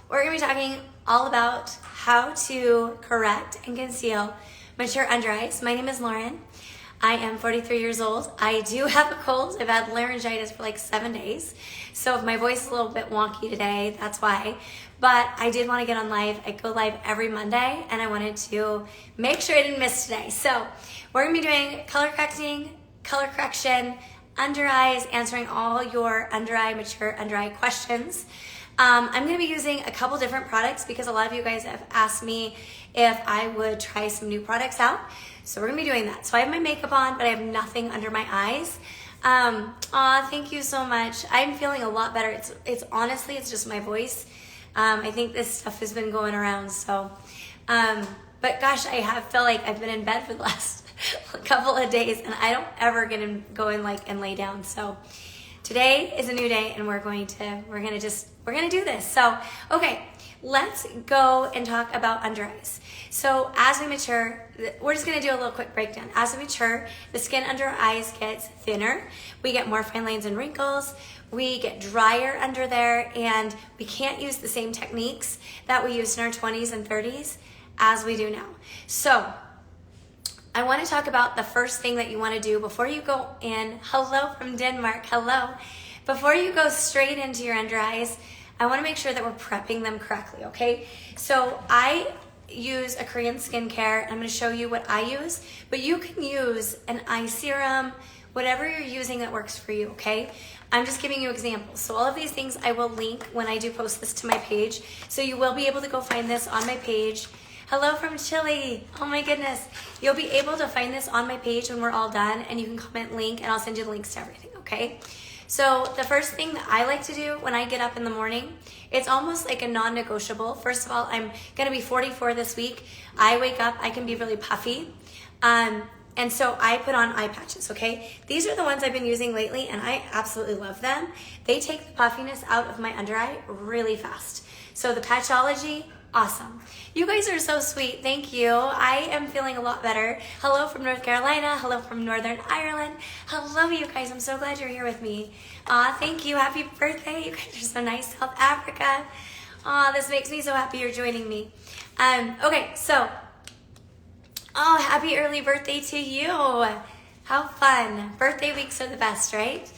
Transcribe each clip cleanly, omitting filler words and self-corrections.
we're gonna be talking all about how to correct and conceal mature under eyes. My name is Lauren. I am 43 years old. I do have a cold. I've had laryngitis for like 7 days. So if my voice is a little bit wonky today, that's why. But I did want to get on live. I go live every Monday and I wanted to make sure I didn't miss today. So we're gonna be doing color correcting, color correction, under eyes, answering all your mature under eye questions. I'm going to be using a couple different products because a lot of you guys have asked me if I would try some new products out. So we're going to be doing that. So I have my makeup on, but I have nothing under my eyes. Thank you so much. I'm feeling a lot better. It's honestly, it's just my voice. I think this stuff has been going around. So, but gosh, feel like I've been in bed for the last a couple of days and I don't ever get to go in and lay down. So today is a new day and we're gonna do this. So, okay, let's go and talk about under eyes. So as we mature, we're just gonna do a little quick breakdown. As we mature, the skin under our eyes gets thinner. We get more fine lines and wrinkles. We get drier under there and we can't use the same techniques that we used in our 20s and 30s as we do now. So I want to talk about the first thing that you want to do before you go in. Hello from Denmark, hello. Before you go straight into your under eyes, I want to make sure that we're prepping them correctly, okay? So I use a Korean skincare. I'm going to show you what I use, but you can use an eye serum, whatever you're using that works for you, okay? I'm just giving you examples. So all of these things I will link when I do post this to my page. So you will be able to go find this on my page. Hello from Chile. Oh my goodness. You'll be able to find this on my page when we're all done and you can comment link and I'll send you the links to everything, okay? So the first thing that I like to do when I get up in the morning, it's almost like a non-negotiable. First of all, I'm gonna be 44 this week. I wake up, I can be really puffy. And so I put on eye patches, okay? These are the ones I've been using lately and I absolutely love them. They take the puffiness out of my under eye really fast. So the Patchology, awesome. You guys are so sweet. Thank you. I am feeling a lot better. Hello from North Carolina. Hello from Northern Ireland. Hello, you guys. I'm so glad you're here with me. Thank you. Happy birthday. You guys are so nice. South Africa. This makes me so happy you're joining me. Okay, so, happy early birthday to you. How fun. Birthday weeks are the best, right?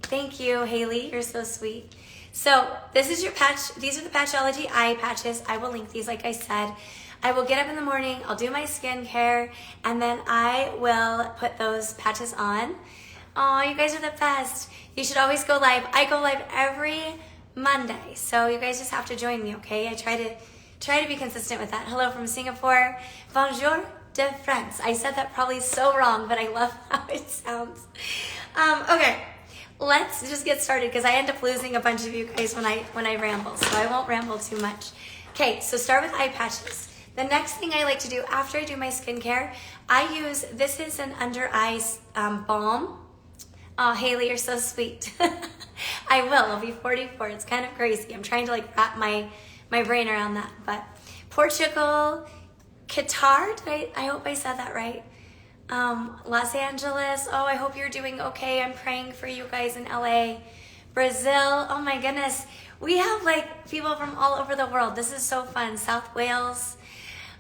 Thank you, Haley. You're so sweet. So this is your patch. These are the Patchology eye patches. I will link these like I said. I will get up in the morning, I'll do my skincare, and then I will put those patches on. Oh, you guys are the best. You should always go live. I go live every Monday, so you guys just have to join me, okay? I try to be consistent with that. Hello from Singapore. Bonjour de France. I said that probably so wrong, but I love how it sounds. Okay. Let's just get started because I end up losing a bunch of you guys when I ramble, so I won't ramble too much. Okay, so start with eye patches. The next thing I like to do after I do my skincare, this is an under eyes balm. Oh, Haley, you're so sweet. I will. I'll be 44. It's kind of crazy. I'm trying to wrap my brain around that. But Portugal, Qatar. I hope I said that right. Los Angeles, oh, I hope you're doing okay. I'm praying for you guys in LA. Brazil, oh my goodness. We have people from all over the world. This is so fun. South Wales.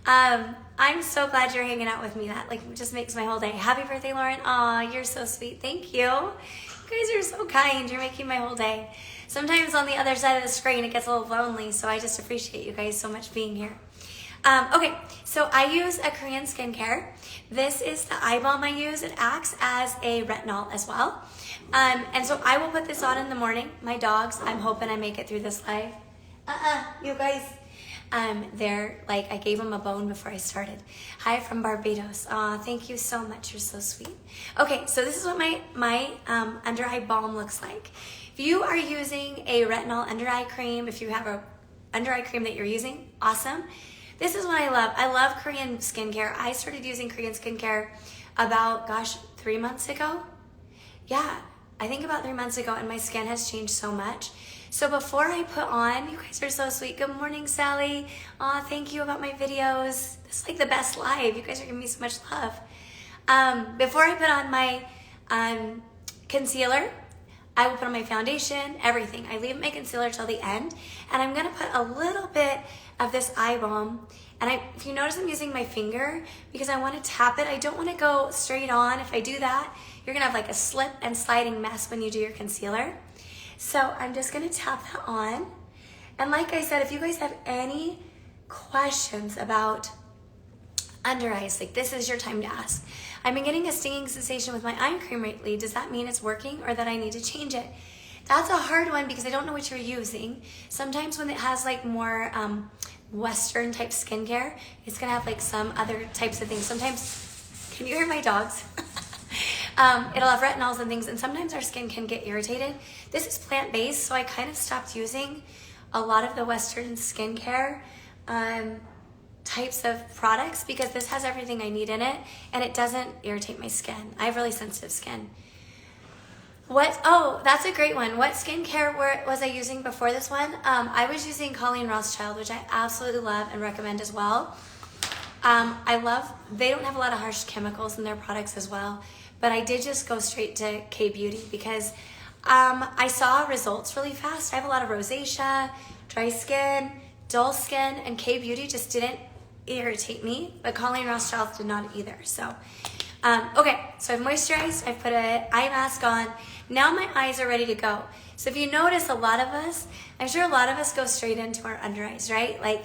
I'm so glad you're hanging out with me. That just makes my whole day. Happy birthday, Lauren. Aw, you're so sweet. Thank you. You guys are so kind. You're making my whole day. Sometimes on the other side of the screen, it gets a little lonely, so I just appreciate you guys so much being here. Okay, so I use a Korean skincare. This is the eye balm I use. It acts as a retinol as well. And so I will put this on in the morning. My dogs, I'm hoping I make it through this live. You guys. I gave them a bone before I started. Hi from Barbados. Aw, thank you so much. You're so sweet. Okay, so this is what my under eye balm looks like. If you are using a retinol under eye cream, if you have a under eye cream that you're using, awesome. This is what I love. I love Korean skincare. I started using Korean skincare about, 3 months ago. Yeah, I think about 3 months ago, and my skin has changed so much. So before I put on, you guys are so sweet. Good morning, Sally. Aw, thank you about my videos. This is the best live. You guys are giving me so much love. Before I put on my concealer, I will put on my foundation, everything. I leave my concealer till the end, and I'm gonna put a little bit of this eye balm. And if you notice, I'm using my finger because I wanna tap it. I don't wanna go straight on. If I do that, you're gonna have like a slip and sliding mess when you do your concealer. So I'm just gonna tap that on. And like I said, if you guys have any questions about under eyes, like this is your time to ask. I've been getting a stinging sensation with my eye cream lately. Does that mean it's working or that I need to change it? That's a hard one because I don't know what you're using. Sometimes when it has like more Western type skincare, it's gonna have like some other types of things. Sometimes, can you hear my dogs? It'll have retinols and things, and sometimes our skin can get irritated. This is plant-based, so I kind of stopped using a lot of the Western skincare types of products because this has everything I need in it and it doesn't irritate my skin. I have really sensitive skin. Oh, that's a great one. What skincare was I using before this one? I was using Colleen Rothschild, which I absolutely love and recommend as well. They don't have a lot of harsh chemicals in their products as well, but I did just go straight to K-Beauty because I saw results really fast. I have a lot of rosacea, dry skin, dull skin, and K-Beauty just didn't irritate me, but Colleen Rothschild did not either. So, okay, so I've moisturized, I've put an eye mask on. Now my eyes are ready to go. So if you notice, a lot of us, I'm sure a lot of us go straight into our under eyes, right? Like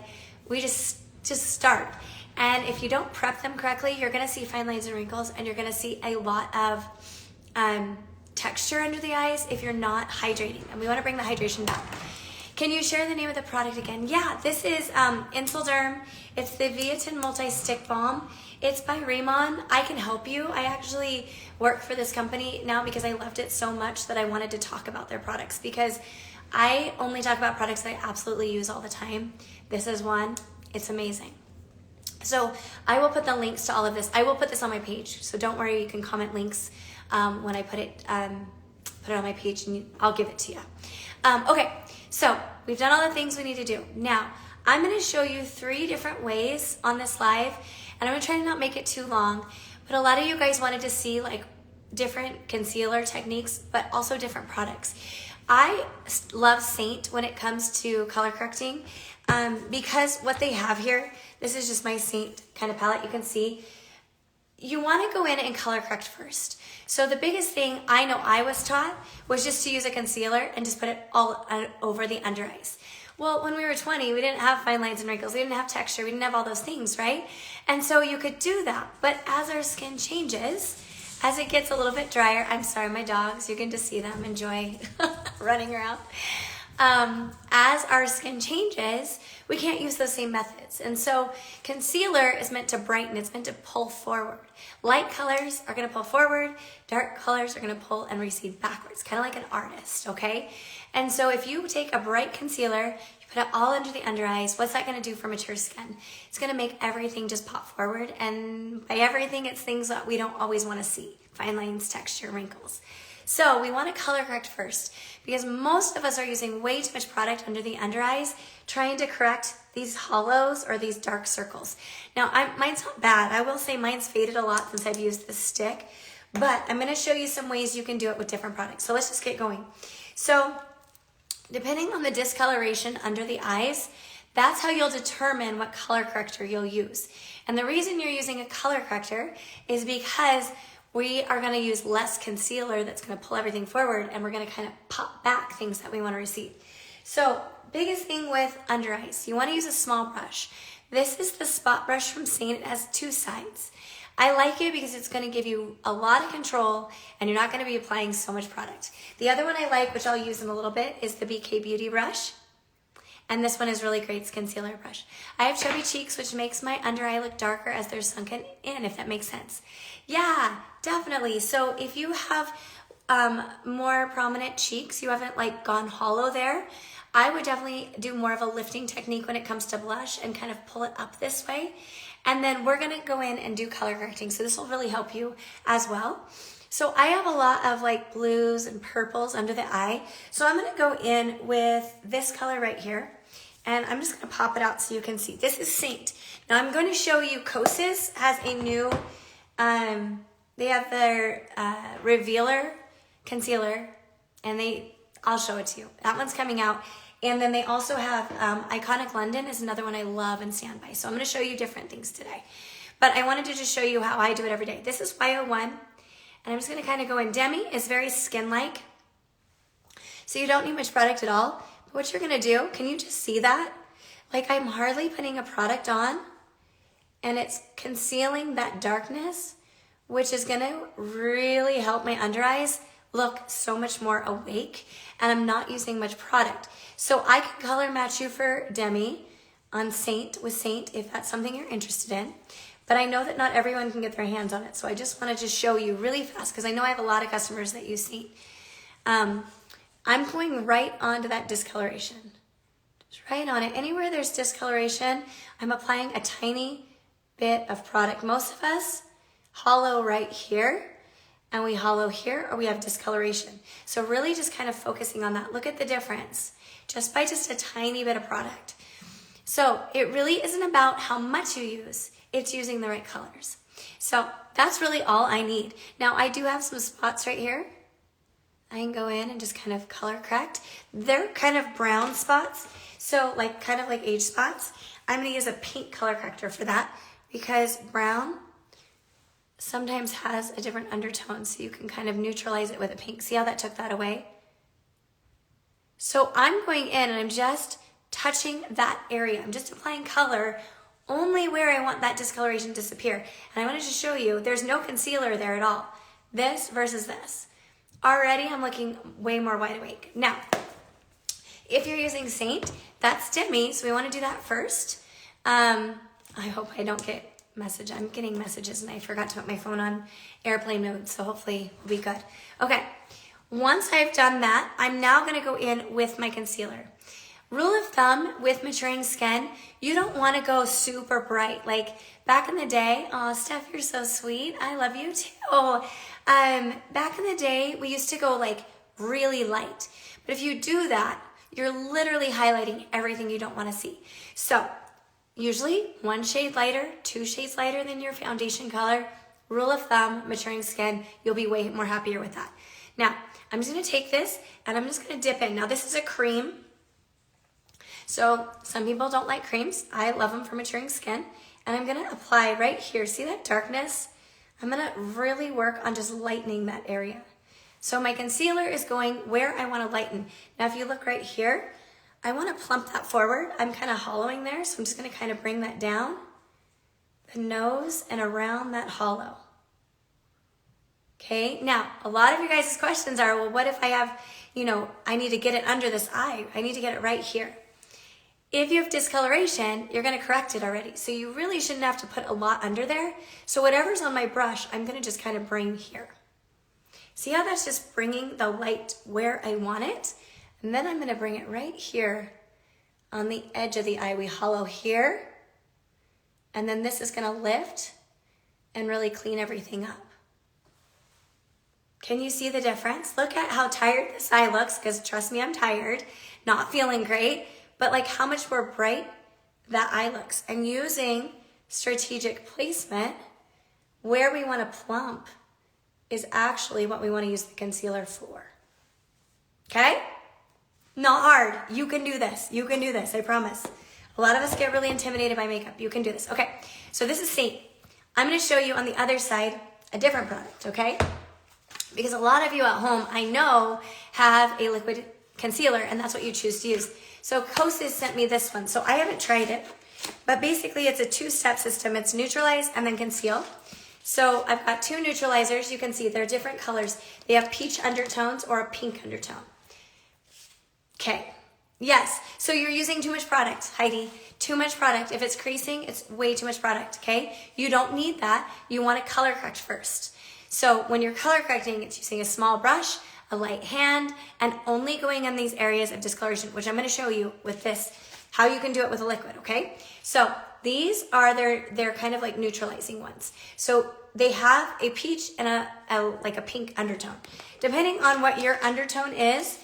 we just start. And if you don't prep them correctly, you're gonna see fine lines and wrinkles, and you're gonna see a lot of texture under the eyes if you're not hydrating. And we wanna bring the hydration back. Can you share the name of the product again? Yeah, this is Insulderm. It's the Biotin Multi-Stick Balm. It's by Raymond. I can help you. I actually work for this company now because I loved it so much that I wanted to talk about their products because I only talk about products that I absolutely use all the time. This is one. It's amazing. So I will put the links to all of this. I will put this on my page, so don't worry. You can comment links when I put it on my page, and I'll give it to you. Okay, so we've done all the things we need to do. Now, I'm going to show you 3 different ways on this live, and I'm going to try to not make it too long, but a lot of you guys wanted to see like different concealer techniques, but also different products. I love Seint when it comes to color correcting because what they have here, this is just my Seint kind of palette, you can see. You want to go in and color correct first. So the biggest thing I know I was taught was just to use a concealer and just put it all over the under eyes. Well, when we were 20, we didn't have fine lines and wrinkles. We didn't have texture. We didn't have all those things, right? And so you could do that. But as our skin changes, as it gets a little bit drier, I'm sorry, my dogs, you can just see them enjoy running around. As our skin changes, we can't use those same methods. And so concealer is meant to brighten. It's meant to pull forward. Light colors are going to pull forward. Dark colors are going to pull and recede backwards, kind of like an artist, okay? And so if you take a bright concealer, you put it all under the under eyes, what's that going to do for mature skin? It's going to make everything just pop forward. And by everything, it's things that we don't always want to see. Fine lines, texture, wrinkles. So we want to color correct first because most of us are using way too much product under the under eyes trying to correct these hollows or these dark circles. Now, mine's not bad. I will say mine's faded a lot since I've used this stick, but I'm going to show you some ways you can do it with different products. So let's just get going. So depending on the discoloration under the eyes, that's how you'll determine what color corrector you'll use. And the reason you're using a color corrector is because we are going to use less concealer that's going to pull everything forward, and we're going to kind of pop back things that we want to recede. So biggest thing with under eyes, you want to use a small brush. This is the spot brush from Seint. It has 2 sides. I like it because it's going to give you a lot of control and you're not going to be applying so much product. The other one I like, which I'll use in a little bit, is the BK Beauty brush. And this one is really great. It's concealer brush. I have chubby cheeks, which makes my under eye look darker as they're sunken in, if that makes sense. Yeah, definitely. So if you have more prominent cheeks, you haven't like gone hollow there, I would definitely do more of a lifting technique when it comes to blush and kind of pull it up this way. And then we're going to go in and do color correcting. So this will really help you as well. So I have a lot of like blues and purples under the eye. So I'm going to go in with this color right here. And I'm just going to pop it out so you can see. This is Seint. Now I'm going to show you, Kosas has a new, they have their Revealer Concealer And I'll show it to you. That one's coming out. And then they also have Iconic London is another one I love and stand by. So I'm going to show you different things today. But I wanted to just show you how I do it every day. This is Y01. And I'm just going to kind of go in. Demi is very skin-like. So you don't need much product at all. But what you're going to do, can you just see that? Like I'm hardly putting a product on. And it's concealing that darkness, which is going to really help my under eyes look so much more awake, and I'm not using much product. So I can color match you for Demi on Seint with Seint if that's something you're interested in. But I know that not everyone can get their hands on it, so I just want to just show you really fast because I know I have a lot of customers that use Seint. I'm going right onto that discoloration. Just right on it. Anywhere there's discoloration, I'm applying a tiny bit of product. Most of us hollow right here, and we hollow here, or we have discoloration. So really just kind of focusing on that. Look at the difference just by just a tiny bit of product. So it really isn't about how much you use, it's using the right colors. So that's really all I need. Now I do have some spots right here. I can go in and just kind of color correct. They're kind of brown spots, so kind of like age spots. I'm gonna use a pink color corrector for that because brown sometimes has a different undertone, so you can kind of neutralize it with a pink. See how that took that away? So I'm going in and I'm just touching that area. I'm just applying color only where I want that discoloration to disappear. And I wanted to show you, there's no concealer there at all. This versus this. Already I'm looking way more wide awake. Now, if you're using Seint, that's Demi, so we want to do that first. I hope I don't get message. I'm getting messages and I forgot to put my phone on airplane mode, so hopefully we'll be good. Okay, once I've done that, I'm now gonna go in with my concealer. Rule of thumb with maturing skin, you don't wanna go super bright. Like back in the day, oh, Steph, you're so sweet. I love you too. Back in the day, we used to go like really light. But if you do that, you're literally highlighting everything you don't wanna see. So, usually 1 shade lighter, 2 shades lighter than your foundation color. Rule of thumb, maturing skin, you'll be way more happier with that. Now, I'm just gonna take this and I'm just gonna dip in. Now this is a cream. So some people don't like creams. I love them for maturing skin. And I'm gonna apply right here. See that darkness? I'm gonna really work on just lightening that area. So my concealer is going where I wanna lighten. Now if you look right here, I want to plump that forward. I'm kind of hollowing there, so I'm just going to kind of bring that down the nose and around that hollow. Okay, now a lot of you guys' questions are, well, what if I have, I need to get it under this eye. I need to get it right here. If you have discoloration, you're going to correct it already. So you really shouldn't have to put a lot under there. So whatever's on my brush, I'm going to just kind of bring here. See how that's just bringing the light where I want it? And then I'm going to bring it right here on the edge of the eye. We hollow here. And then this is going to lift and really clean everything up. Can you see the difference? Look at how tired this eye looks, because trust me, I'm tired, not feeling great. But like how much more bright that eye looks. And using strategic placement, where we want to plump is actually what we want to use the concealer for. Okay? Not hard. You can do this. You can do this. I promise. A lot of us get really intimidated by makeup. You can do this. Okay. So this is Seint. I'm going to show you on the other side a different product. Okay. Because a lot of you at home, I know, have a liquid concealer and that's what you choose to use. So Kosas sent me this one. So I haven't tried it, but basically it's a 2-step system. It's neutralize and then conceal. So I've got 2 neutralizers. You can see they're different colors. They have peach undertones or a pink undertone. Okay, yes, so you're using too much product, Heidi. Too much product. If it's creasing, it's way too much product, okay? You don't need that. You want to color correct first. So when you're color correcting, it's using a small brush, a light hand, and only going in these areas of discoloration, which I'm going to show you with this, how you can do it with a liquid, okay? So these are they're kind of like neutralizing ones. So they have a peach and like a pink undertone. Depending on what your undertone is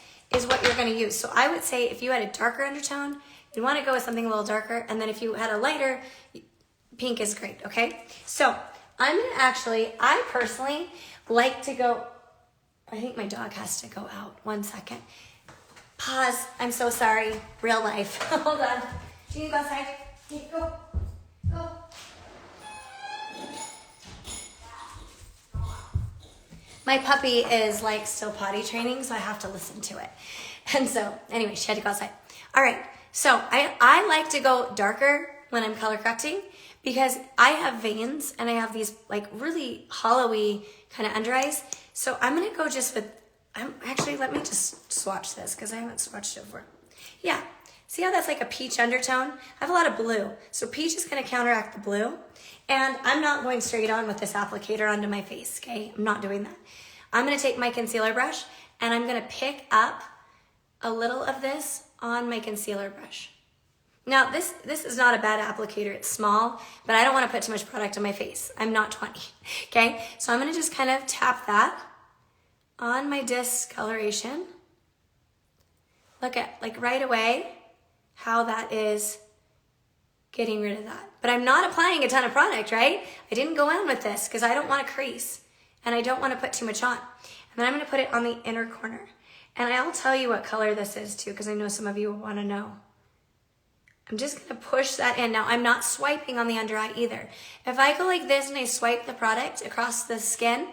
what you're going to use. So I would say if you had a darker undertone, you'd want to go with something a little darker. And then if you had a lighter, pink is great, okay? So I'm going to I personally like to go, I think my dog has to go out. 1 second. Pause. I'm so sorry. Real life. Hold on. You can go outside. Okay, go. Go. My puppy is like still potty training, so I have to listen to it. And so, anyway, she had to go outside. All right. So I like to go darker when I'm color correcting because I have veins and I have these like really hollowy kind of under eyes. So I'm going to go just with, actually, let me just swatch this because I haven't swatched it before. Yeah. See how that's like a peach undertone? I have a lot of blue. So peach is going to counteract the blue. And I'm not going straight on with this applicator onto my face, okay? I'm not doing that. I'm going to take my concealer brush and I'm going to pick up a little of this on my concealer brush. Now, this is not a bad applicator. It's small, but I don't want to put too much product on my face. I'm not 20, okay? So I'm going to just kind of tap that on my discoloration. Look at, like right away, how that is getting rid of that. But I'm not applying a ton of product, right? I didn't go in with this because I don't want to crease and I don't want to put too much on. And then I'm going to put it on the inner corner. And I'll tell you what color this is too because I know some of you will want to know. I'm just going to push that in. Now, I'm not swiping on the under eye either. If I go like this and I swipe the product across the skin,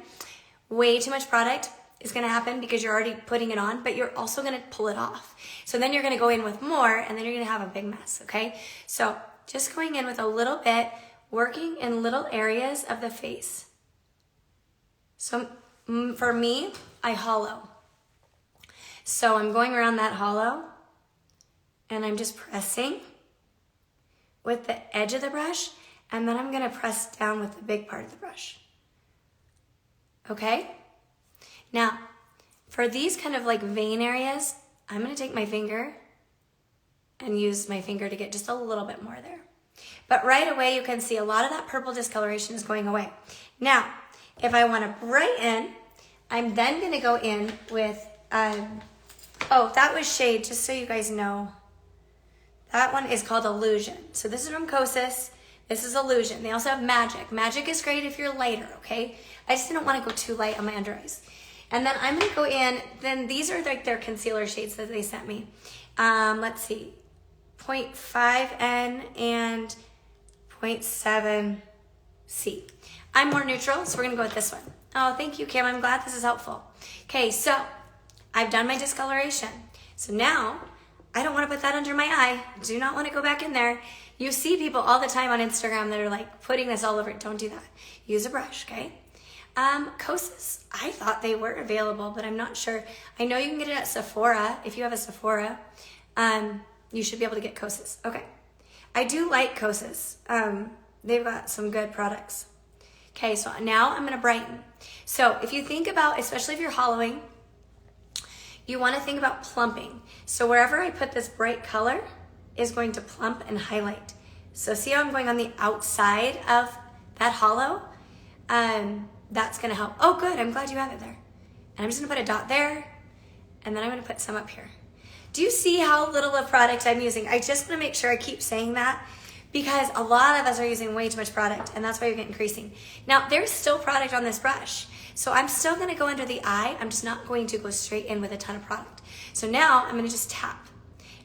way too much product is going to happen because you're already putting it on, but you're also going to pull it off. So then you're going to go in with more and then you're going to have a big mess, okay? So just going in with a little bit, working in little areas of the face. So for me, I hollow. So I'm going around that hollow and I'm just pressing with the edge of the brush, and then I'm gonna press down with the big part of the brush. Okay? Now, for these kind of like vein areas, I'm gonna take my finger and use my finger to get just a little bit more there. But right away, you can see a lot of that purple discoloration is going away. Now, if I wanna brighten, I'm then gonna go in with, oh, that was shade, just so you guys know. That one is called Illusion. So this is from Kosas. This is Illusion. They also have Magic. Magic is great if you're lighter, okay? I just didn't want to go too light on my under eyes. And then I'm going to go in, then these are like their concealer shades that they sent me. Let's see, 0.5N and 0.7C. I'm more neutral, so we're going to go with this one. Oh, thank you, Kim. I'm glad this is helpful. Okay, so I've done my discoloration. So now, I don't want to put that under my eye. Do not want to go back in there. You see people all the time on Instagram that are like putting this all over it. Don't do that. Use a brush, okay? Kosas, I thought they were available, but I'm not sure. I know you can get it at Sephora. If you have a Sephora, you should be able to get Kosas. Okay. I do like Kosas. They've got some good products. Okay, so now I'm going to brighten. So if you think about, especially if you're hollowing, you want to think about plumping. So wherever I put this bright color is going to plump and highlight. So see how I'm going on the outside of that hollow? That's going to help. Oh, good. I'm glad you have it there. And I'm just going to put a dot there, and then I'm going to put some up here. Do you see how little of product I'm using? I just want to make sure I keep saying that because a lot of us are using way too much product, and that's why you're getting creasing. Now, there's still product on this brush. So I'm still going to go under the eye. I'm just not going to go straight in with a ton of product. So now I'm going to just tap.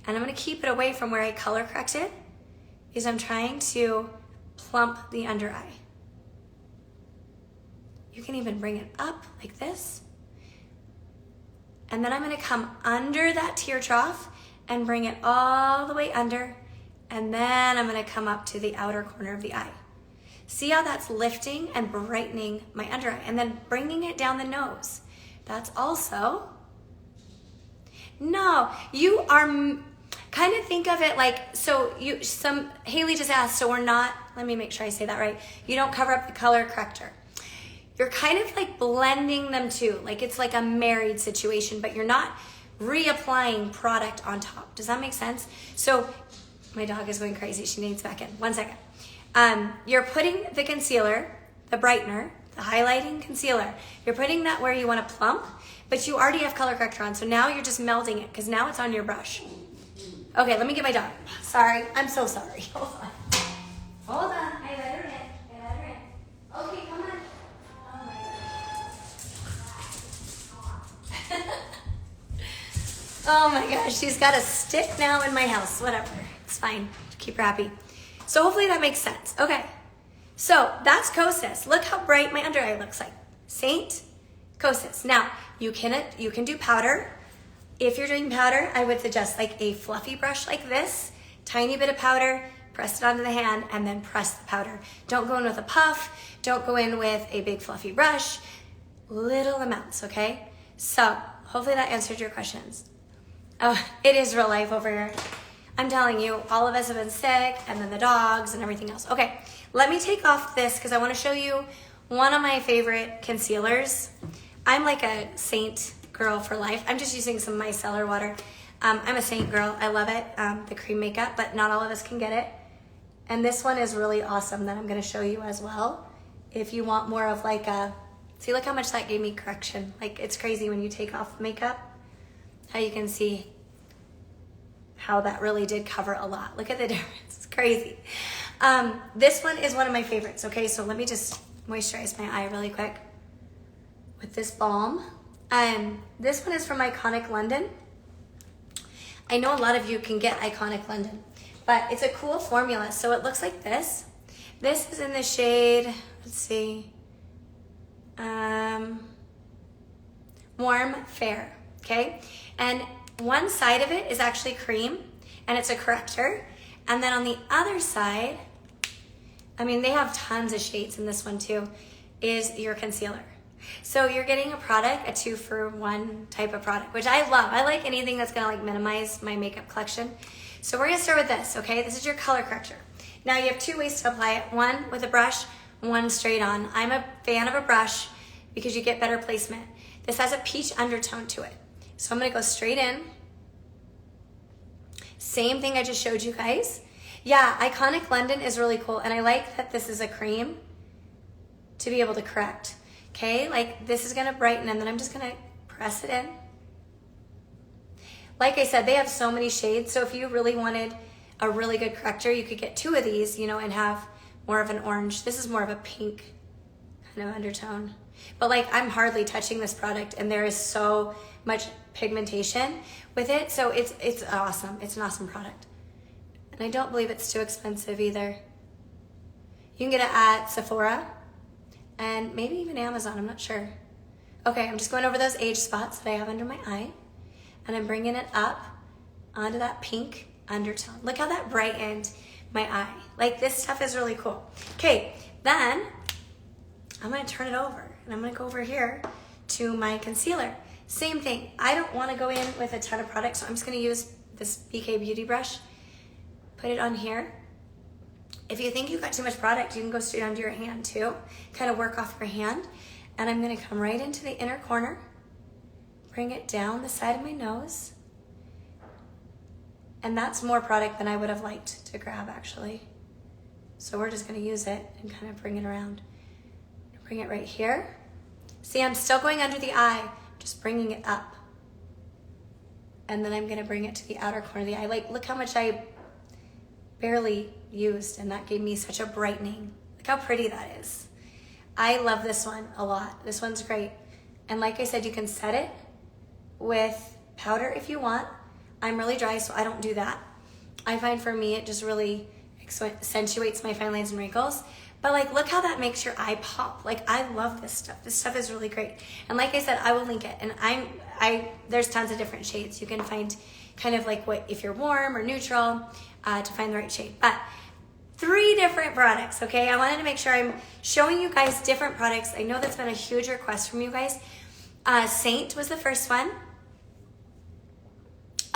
And I'm going to keep it away from where I color corrected because I'm trying to plump the under eye. You can even bring it up like this. And then I'm going to come under that tear trough and bring it all the way under. And then I'm going to come up to the outer corner of the eye. See how that's lifting and brightening my under eye and then bringing it down the nose. That's also, no, you are kind of think of it like, so Haley just asked, so we're not, let me make sure I say that right. You don't cover up the color corrector. You're kind of like blending them too. Like it's like a married situation, but you're not reapplying product on top. Does that make sense? So my dog is going crazy. She needs back in. 1 second. You're putting the concealer, the brightener, the highlighting concealer. You're putting that where you want to plump, but you already have color corrector on. So now you're just melding it because now it's on your brush. Okay, let me get my dog. Sorry, I'm so sorry. Hold on. Hold on. I let her in. Okay, come on. Oh my God. Oh my gosh, she's got a stick now in my house. Whatever, it's fine. Keep her happy. So hopefully that makes sense. Okay, so that's Kosas. Look how bright my under eye looks like. Seint, Kosas. Now, you can do powder. If you're doing powder, I would suggest like a fluffy brush like this, tiny bit of powder, press it onto the hand, and then press the powder. Don't go in with a puff. Don't go in with a big fluffy brush. Little amounts, okay? So hopefully that answered your questions. Oh, it is real life over here. I'm telling you, all of us have been sick, and then the dogs and everything else. Okay, let me take off this because I want to show you one of my favorite concealers. I'm like a Seint girl for life. I'm just using some micellar water. I'm a Seint girl. I love it, the cream makeup, but not all of us can get it. And this one is really awesome that I'm going to show you as well. If you want more of like a, see, look how much that gave me correction. Like, it's crazy when you take off makeup, how you can see how that really did cover a lot. Look at the difference. It's crazy. This one is one of my favorites. Okay, so let me just moisturize my eye really quick with this balm. This one is from Iconic London. I know a lot of you can get Iconic London, but it's a cool formula. So it looks like this. This is in the shade, let's see, Warm Fair, okay? And one side of it is actually cream, and it's a corrector. And then on the other side, I mean, they have tons of shades in this one too, is your concealer. So you're getting a product, a 2-for-1 type of product, which I love. I like anything that's gonna like minimize my makeup collection. So we're gonna start with this, okay? This is your color corrector. Now you have two ways to apply it. One with a brush, one straight on. I'm a fan of a brush because you get better placement. This has a peach undertone to it. So I'm gonna go straight in. Same thing I just showed you guys. Yeah, Iconic London is really cool, and I like that this is a cream to be able to correct. Okay, like this is gonna brighten, and then I'm just gonna press it in. Like I said, they have so many shades, so if you really wanted a really good corrector, you could get 2 of these, you know, and have more of an orange. This is more of a pink kind of undertone. But like, I'm hardly touching this product, and there is so much pigmentation with it, so it's awesome. It's an awesome product. And I don't believe it's too expensive either. You can get it at Sephora, and maybe even Amazon, I'm not sure. Okay, I'm just going over those age spots that I have under my eye, and I'm bringing it up onto that pink undertone. Look how that brightened my eye. Like, this stuff is really cool. Okay, then I'm gonna turn it over, and I'm gonna go over here to my concealer. Same thing, I don't wanna go in with a ton of product, so I'm just gonna use this BK Beauty brush, put it on here. If you think you've got too much product, you can go straight onto your hand too. Kind of work off your hand. And I'm gonna come right into the inner corner, bring it down the side of my nose. And that's more product than I would have liked to grab, actually. So we're just gonna use it and kind of bring it around. Bring it right here. See, I'm still going under the eye, just bringing it up. And then I'm gonna bring it to the outer corner of the eye. Like, look how much I barely used, and that gave me such a brightening. Look how pretty that is. I love this one a lot. This one's great. And like I said, you can set it with powder if you want. I'm really dry, so I don't do that. I find for me, it just really accentuates my fine lines and wrinkles. But like, look how that makes your eye pop. Like, I love this stuff. This stuff is really great. And like I said, I will link it. And there's tons of different shades. You can find kind of like what, if you're warm or neutral, to find the right shade. But 3 different products, okay? I wanted to make sure I'm showing you guys different products. I know that's been a huge request from you guys. Seint was the first one.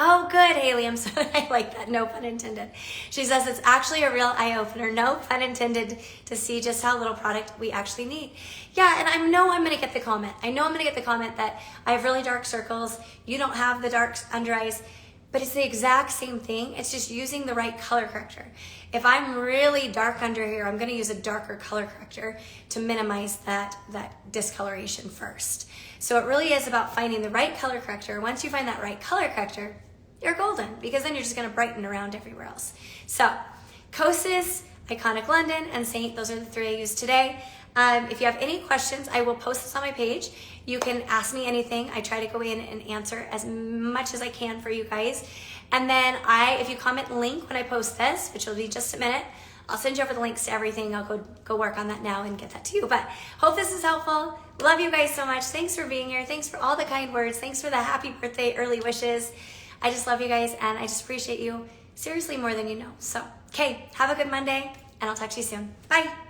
Oh, good, Haley. I'm sorry. I like that. No pun intended. She says it's actually a real eye-opener. No pun intended, to see just how little product we actually need. Yeah, and I know I'm going to get the comment. I know I'm going to get the comment that I have really dark circles. You don't have the dark under eyes. But it's the exact same thing. It's just using the right color corrector. If I'm really dark under here, I'm gonna use a darker color corrector to minimize that discoloration first. So it really is about finding the right color corrector. Once you find that right color corrector, you're golden, because then you're just gonna brighten around everywhere else. So, Kosas, Iconic London, and Seint, those are the 3 I used today. If you have any questions, I will post this on my page. You can ask me anything. I try to go in and answer as much as I can for you guys. And then if you comment link when I post this, which will be just a minute, I'll send you over the links to everything. I'll go work on that now and get that to you. But hope this is helpful. Love you guys so much. Thanks for being here. Thanks for all the kind words. Thanks for the happy birthday early wishes. I just love you guys, and I just appreciate you seriously more than you know. So, okay, have a good Monday, and I'll talk to you soon. Bye.